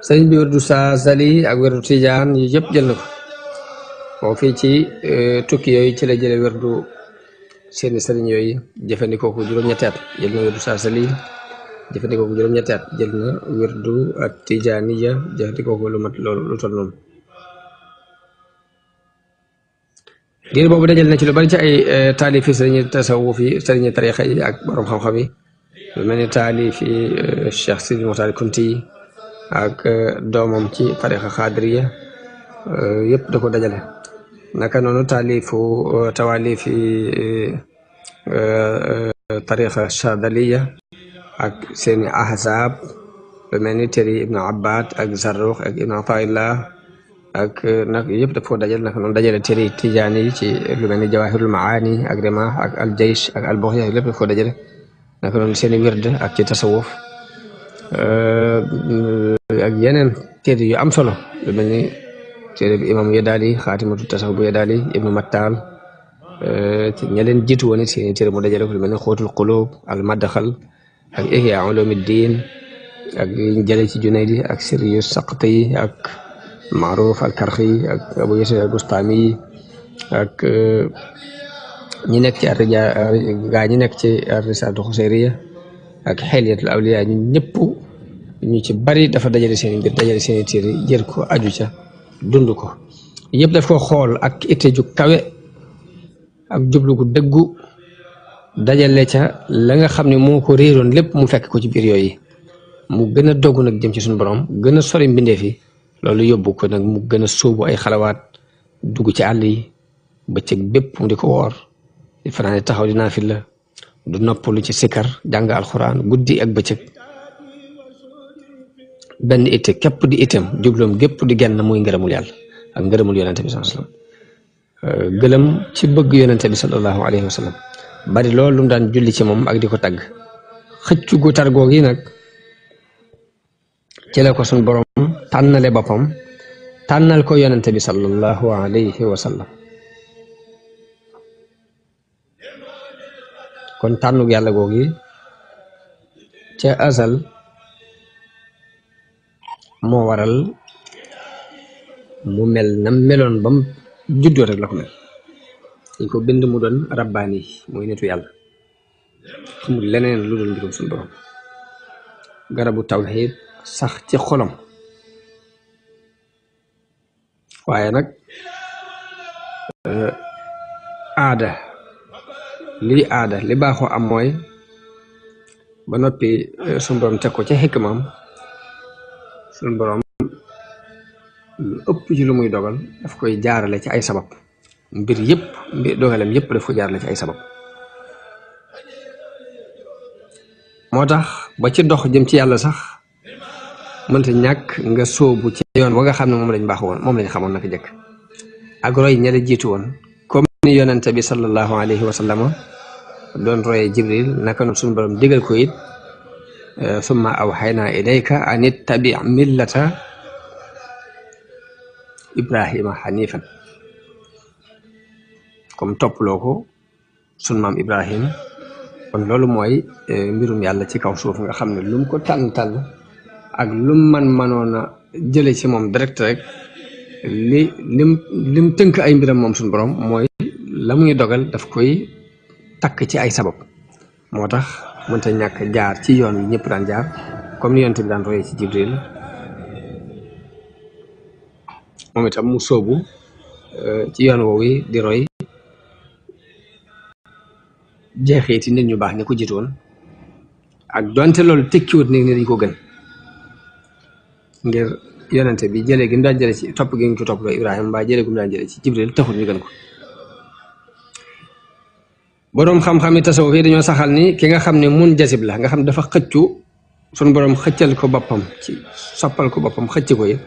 sëriñ bi wérdu Saasali ak wérdu Tijaan yi yëpp jël na ko moo fii ci tukki yooyu ci la jële wérdu seeni sëriñ yooyu jëfandikoo ko juróom-ñetti at jël na wérdu Saasali jëfandikoo ko juróom-ñetti at jël na wérdu ak Tijaaniya jëfandikoo ko lu mat loolu lu toll noonu diir boobu dajal na ci lu bari ci ay taalifi sëriñi tasawuf yi sëriñi tarixa yi ak borom xam-xam yi lu mel ni taalifi Cheikh Sidi Moxtaar Kunti yi ak doomam ci tarixa xaadiriya yëpp da ko dajale naka noonu taalifu tawaalifi tarixa Chadaliya ak seeni ahzaab lu mel ni téeri Ibnu Abbad ak Zarruq ak Ibnu Ataillah ak nag yëpp daf ko dajale naka noonu dajale téeri Tijaani yi ci lu mel ni Jawahirul Maani ak Rimah ak al Jaysh ak al Bughya lépp daf ko dajale naka noonu seeni wird ak ci tasawuf ak yeneen téere yu am solo lu mel ni téere bi imam Yadaali xaatimatu tasawuf bu Yadaali Ibnu Mattal ña leen jiitu woon it seeni téere mu dajale ko lu mel ni Xóotul Quluub al Madxal ak Ihya Ulumuddin ak jële ci Junaydi ak Sirriyu Saqti ak Maaruf al Karxi ak Abu Yasir al Bustami ak ñi nekk ci gaa ñi nekk ci Risaalatu Xuseyriya ak Xilyatul Awliyaa ñu ñëpp ñu ci bari dafa dajale seen mbir dajale seen téere jër ko aju ca dund ko yëpp daf ko xool ak itte ju kawe ak jublu gu dëggu dajale ca la nga xam ne moo ko réeroon lépp mu fekk ko ci biir yooyu mu gën a dogg nag jëm ci suñu borom gën a sori mbindeef yi loolu yóbbu ko nag mu gën a sóobu ay xalawaat dugg ci àll yi bëccëg bépp mu di ko woor di fanaane taxaw di naafila du noppalu ci sikkar jàng alxuraan guddi ak bëccëg benn itte képp di itam jubloom gépp di genn muy ngërëmul yàlla ak ngërëmul yonente bi sallallahu alayhi wa sallam gëlëm ci bëgg yonente bi sallallahu alayhi wa sallam bari loolu lu mu daan julli ci moom ak di ko tagg xëccu gu tar goog yi nag ci la ko suñ borom tànnale boppam tànnal ko yonente bi sallallahu alayhi wa sallam kon tànnug yàlla googi ca asal moo waral mu mel na meloon ba mu juddoo rek la ko mel dañ ko bind mu doon rabbaani mooy nitu yàlla xamul leneen lu dul mbirum suñu borom garabu tawxiid sax ci xolam waaye nag aada li baaxoo am mooy ba noppi suñu borom teg ko ca xikmaam suñu borom lu ëpp ci lu muy dogal daf koy jaarale ci ay sabab mbir dogalam yëpp daf koy jaarale ci ay sabab moo tax ba ci dox jëm ci yàlla sax mënta ñàkk nga sóobu ci yoon wa nga xam ne moom lañ baax woon moom lañ xamoon naka jëkk ak roy ñale jiitu woon comme ni yonente bi sallallahu alayhi wa sallam doon royee Jibril naka noonu suñu borom digal ko it summa awxaynaa ilayka an ittabi millata Ibrahima xanifan comme topploo ko sunu maam Ibrahim kon loolu mooy mbirum yàlla ci kaw suuf nga xam ne lu mu ko tànn ak lu mu manoon a jële ci moom direct rek lim tënk ay mbiram moom suñu borom mooy la muy dogal daf koy takk ci ay sabab moo tax mënta ñàkk jaar ci yoon wi ñëpp daan jaar comme ni yonent bi daan royee ci Jibril moom itam mu sóobu ci yoon woowu di roy jeexeeti nit ñu baax ñi ko jiitoon ak donte loolu tekkiwut ni dañ ko gën ngir yonente bi jëlee gi mu daan jële ci topp gi ñu ko topp loo Ibrahima mbaa jëlee gi mu daan jële ci Jibril taxul ñu gën ko boroom xam-xam yi tasawuf yi dañoo saxal ni ki nga xam ne mun jasib la nga xam dafa xëccu suñu boroom xëccal ko boppam ci soppal ko boppam xëcc ko it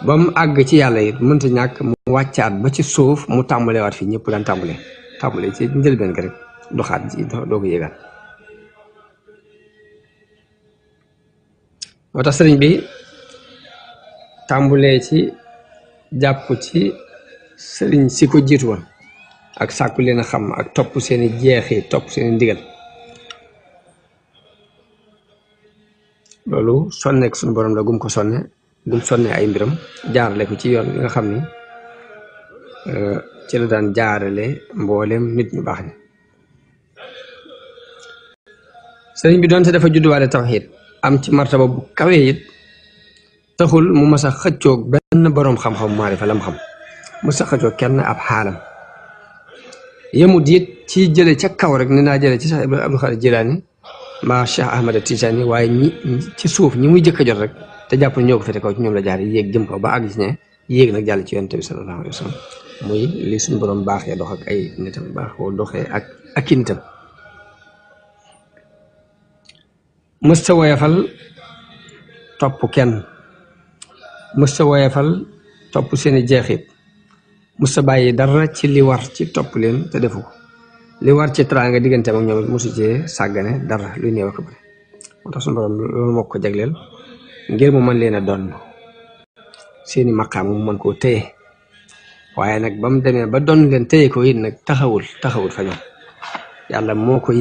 ba mu àgg ci yàlla it mënta ñàkk mu wàccaat ba ci suuf mu tàmbalewaat fii ñëpp daan tàmbalee ci njëlbeen gi rek doxaat ji doo ko yéegaat moo tax sëriñ bi tàmbulee ci jàpp ci sëriñ si ko jiitu woon ak sàkku leen a xam ak topp seeni jeexi topp seeni ndigal loolu sonneek suñu borom la gum ko sonne ay mbiram jaarale ko ci yoon bi nga xam ni ci la daan jaarale mboolem nit ñu baax ni sëriñ bi doonte dafa judduwaale tawxiid am ci martaba bu kawe it taxul mu mas a xëccoog benn boroom xam-xam maarifa lam xam mu sa xëccoog kenn ab xaalam yemut it ci jële ca kaw rek ni naa jële ci Cheikh Abdul Xaadir Jilaani mbaa Cheikh Ahmad Tijaani waaye ñi ci suuf ñi muy jëkk a jot rek te jàpp ñoo ko fete kaw ci ñoom la jaar yéeg jëm kaw ba àgg ci ne yéeg nag jàll ci yonent bi sallallahu alayhi wa sallam muy li suñu borom baaxee dox ak ay nitam baaxoo doxee ak i nitam mësta woyafal topp kenn mësta woyafal topp seeni jeexit mësta bàyyi dara ci li war ci topp leen te defu ko li war ci teraanga digganteem ak ñoom mosu cee sàggane dara luy néew ak bëri moo tax suñu borom loolu moo ko jagleel ngir mu mën leen a doon seeni maqaam mu mën koo téye waaye nag ba mu demee ba doon leen téye ko it nag taxawul fa ñoom yàlla moo ko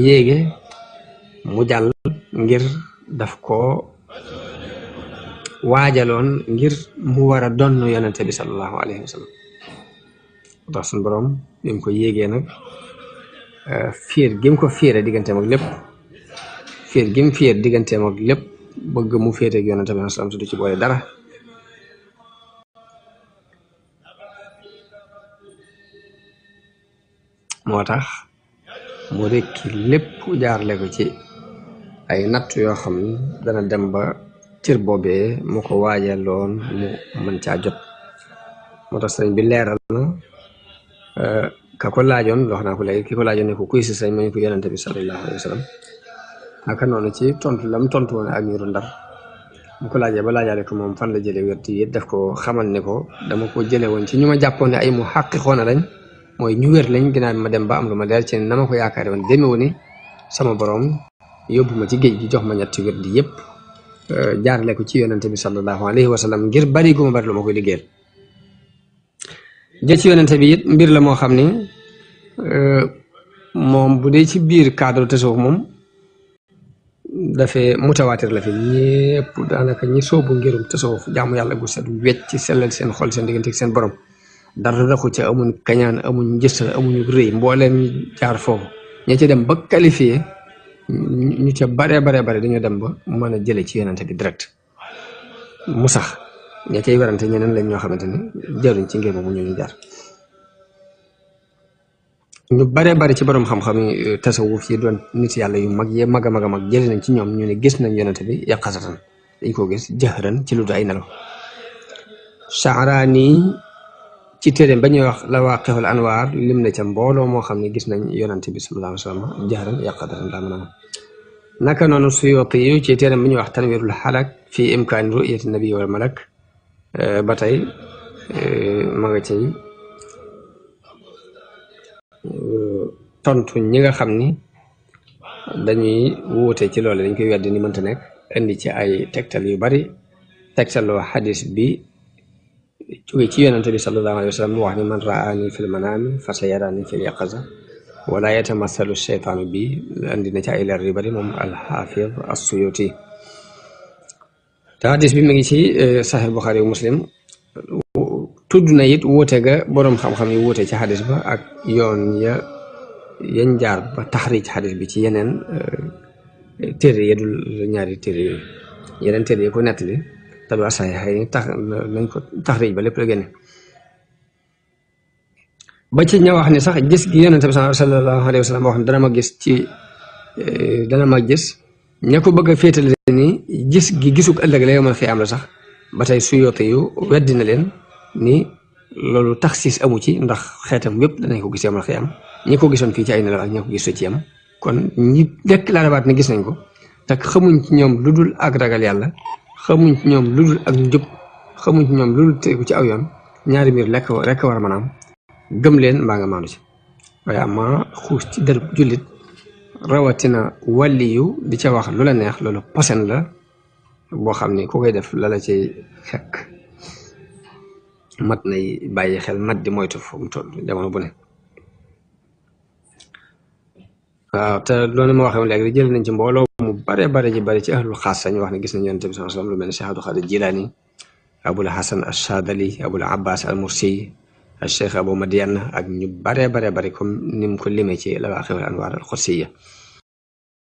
yéege mu jàll ngir daf ko waajaloon ngir mu war a doon yonente bi sallallahu alayhi wa sallam moo tax suñu borom bi mu ko yéegee nag fiir gi mu ko fiire digganteem ak lépp fiir gi mu fiir digganteem ak lépp bëgg mu féete ak yonente bi sallam su du ci boole dara moo tax mu rekki lépp jaarle ko ci ay natt yoo xam ni dana dem ba cër boobee mu ko waajaloon mu mën caa jot moo tax sëriñ bi leeral na ka ko laajoon wax naa ko léegi ki ko laajoon ne ko kuy si sëriñ ma ñu ko yonente bi sallallahu alayhi wa sallam naka noonu ci tontu lam tontu woon ak ñuru Ndar mu ko laajee ba laajaale ko moom fan la jële wérti yi def ko xamal ne ko dama ko jële woon ci ñu ma jàppoon ne ay mu xàqiqoona lañ mooy ñu wér lañ ginnaaw ma dem ba am lu ma leer ci na ma ko yaakaare woon demewu ni sama borom yóbbu ma ci géej gi jox ma ñetti wér di yëpp jaarale ko ci yonente bi sallallahu alayhi wa sallam ngir bari gu ma bari lu ma koy liggéeyal jël ci yonente bi it mbir la moo xam ni moom bu dee ci biir cadre tasawuf moom dafee mutawaatir la fi ñëpp daanaka ñi soobu ngirum tasawuf jaamu yàlla gu set wecc ci sellal seen xol seen diggante ak seen borom dara raxu ca amuñ kañaan amuñ njëstal amuñu rëy mbooleem ñu jaar foofu ña ci dem ba qualifié ñu ca bare dañoo dem ba mën a jële ci yonente bi direct mu sax ña cay werante ñeneen lañ ñoo xamante ni jaruñ ci ngir moomu ñu jaar ñu bare ci borom xam-xam yi tasawuf yi doon nit yàlla yu mag yee mag a mag jële nañ ci ñoom ñu ne gis nañ yonente bi yaqasatan dañ koo gis jëhran ci lu du ay nelaw Sha'rani ci téeréem ba ñuy wax Lawaqihul Anwaar lim na ca mbooloo moo xam ne gis nañ yonente bi sallallahu alayhi wa sallam jëhran yaqasatan daa mën a naka noonu Suyuti yu ci téeréem ba ñuy wax Tanwirul Halak fi imkaani ru'yati nabi wal malak ba tey ma nga cay tontu ñi nga xam ni dañuy wuute ci loolu dañ koy weddi ni mënta nekk indi ci ay tegtal yu bari tegtaloo xadis bi jóge ci yonente bi sallallahu alayhi wa sallam mu wax ni man raani fil manaami fa sayarani fil yaqaza wala yatamathalu sheytaanu bi indi na ci ay leer yu bari moom alxaafid as-Suyuti te xadis bi mu ngi ci Sahih Bukhari wa Muslim tudd na it wuute ga boroom xam-xam yi wuute ci xadis ba ak yoon yañ jaar ba taxrij xadis bi ci yeneen téere yi dul ñaari téere yooyu yeneen téere yi ko nettali tabi asaay xëy tax nañ ko taxrij ba lépp la génne ba ci ña wax ne sax gis gi yonente bi sallallahu alayhi wa sallam wax ne dana ma gis ña ko bëgg a féetale ni gis gi gisug ëllëg la yowmal xiyaam la sax ba tey Suyuti yu weddi na leen ni loolu taxsiis amu ci ndax xeetam yépp danañ ko gis yowmal xiyaam ñi ko gisoon fii ci ay nelaw ak ñi ko gisoo ci yam kon ñi déclaré waat ne gis nañ ko te xamuñ ci ñoom lu dul ak ragal yàlla xamuñ ci ñoom lu dul ak njub xamuñ ci ñoom lu dul tegu ci aw yoon ñaari mbir rekk war a mën a am gëm leen mbaa nga maandu ci waaye ama xuus ci dër jullit rawatina wàlliyu di ca wax lu la neex loolu posen la boo xam ni ku koy def la la cay fekk mat nay bàyyi xel mat di moytu fu mu toll jamono bu ne waaw te loolu ma waxee léegi jël nañ ci mbooloo mu bare bare bare ji bare ci ahlul xaas ñu wax ne gis nañ yonent bi sallallahu alayhi wasallam lu mel ne Cheikh Abdul Xaadir Jilaani abul hasan ash-Shadali abul abbas al-Mursi al cheikh abu Madiana ak ñu bare bare bare comme ni mu ko limee ci lawaaqi'ul anwaar al-Qudsiyya